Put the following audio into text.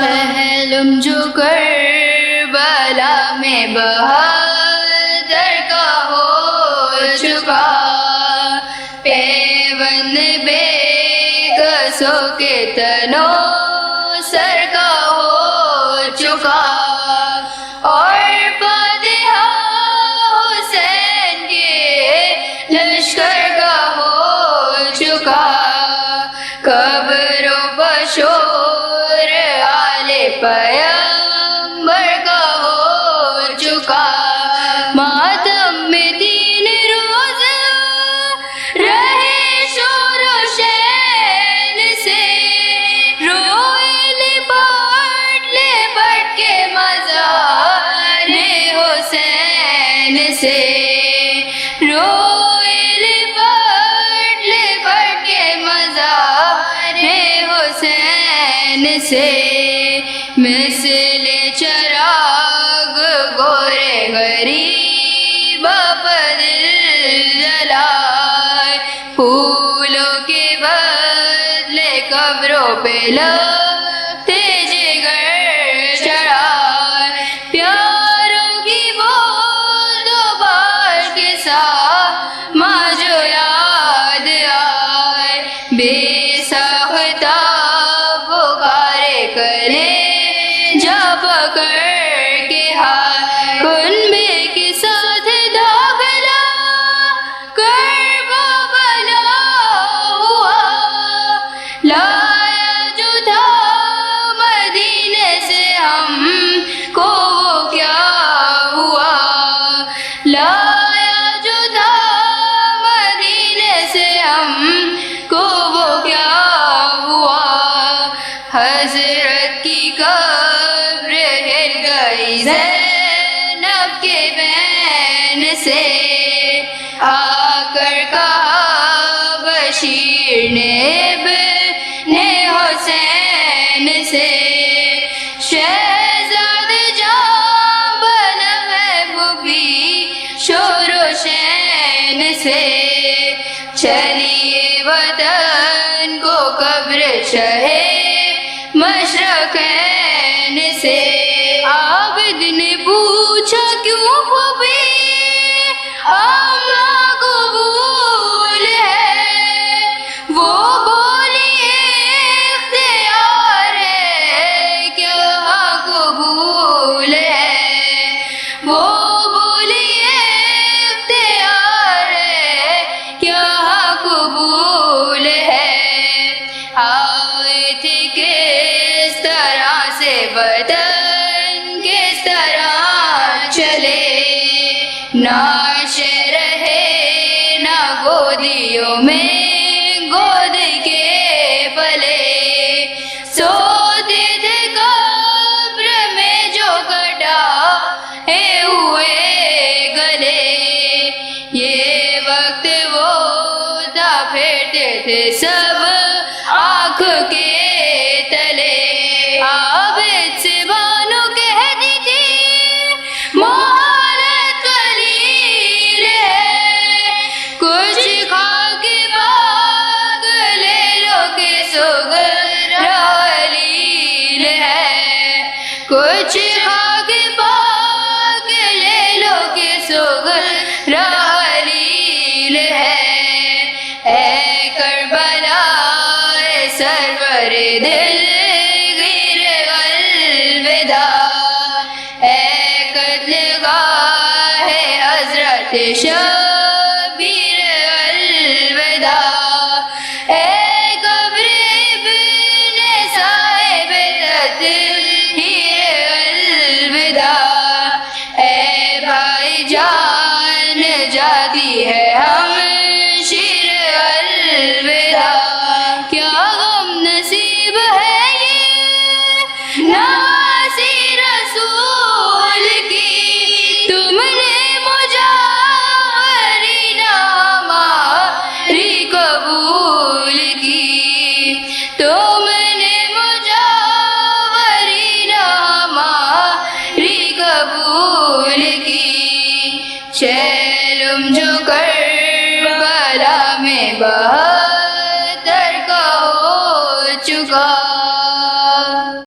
چہلم جو کربلا میں بہادر کا ہو چکا، پیوند بے کسوں کے تنوں سر کا ہو چکا، اور فاتحہ حسین کے لشکر کا ہو چکا، قبروں پر شور آل پیغمبر کا ہو چکا، ماتم میں 3 روز رہے شور و شین سے، روئے لپٹ کے مزار حسین سے، روئے لپٹ کے مزار حسین سے، مثل چراغ گورے غریب بدل جلائے، پھولوں کے بدلے قبروں پہ لگتے جگر چڑھائے، پیاروں کی وہ دوبار کے ساتھ ماں جو یاد آئے، بے ساختہ پکارے کرے جا پکڑ کے ہائے، کنبے کے ساتھ داخلہ کربلا ہوا، لایا جو تھا مدینے سے ہم کو وہ کیا ہوا، لایا جو تھا مدینے سے ہم کو وہ کیا ہوا، حضرت کی قبر ہل گئی زینب کے بین سے، آ کر کہا بشیر نے ابن حسین سے، شہزاد جاں بنا ہے وہ بھی شور و شین سے، چلیے وطن کو قبر شہے مشرقین سے، عابد نے پوچھا کیوں پھوپھی اماں قبول ہے، وہ بولی اختیار ہے کیا قبول ہے، وہ بولی اختیار ہے کیا قبول ہے، آئے تھے کس طرح سے وطن کس طرح چلے، نعش رہے نہ گودیوں میں گود کے پلے، سوتے تھے قبر میں جو کٹا ہوئے گلے، یہ وقت وہ تھا پھرتے تھے سب آنکھ کے تلے، عابد سے بانو کہتی تھی مہارت قلیل ہے، کچھ کھا کے باغ لے لو کہ سغرا قلیل ہے، کچھ کھا کے باغ لے لو کہ سغرا قلیل ہے، اے کربلا اے سرور دلگیر الوداع، اے قتل گاہ حضرت شبیر الوداع، اے قبر ابن صاحب تطہیر الوداع، اے بھائی جان جاتی ہے ہم شیر الوداع، کیا غم نصیب ہے یہ نواسی رسول کی، تم نے مجاوری ہماری قبول کی، تم نے مجاوری ہماری قبول کی، چہلم جو کربلا میں بہادر کا ہو چکا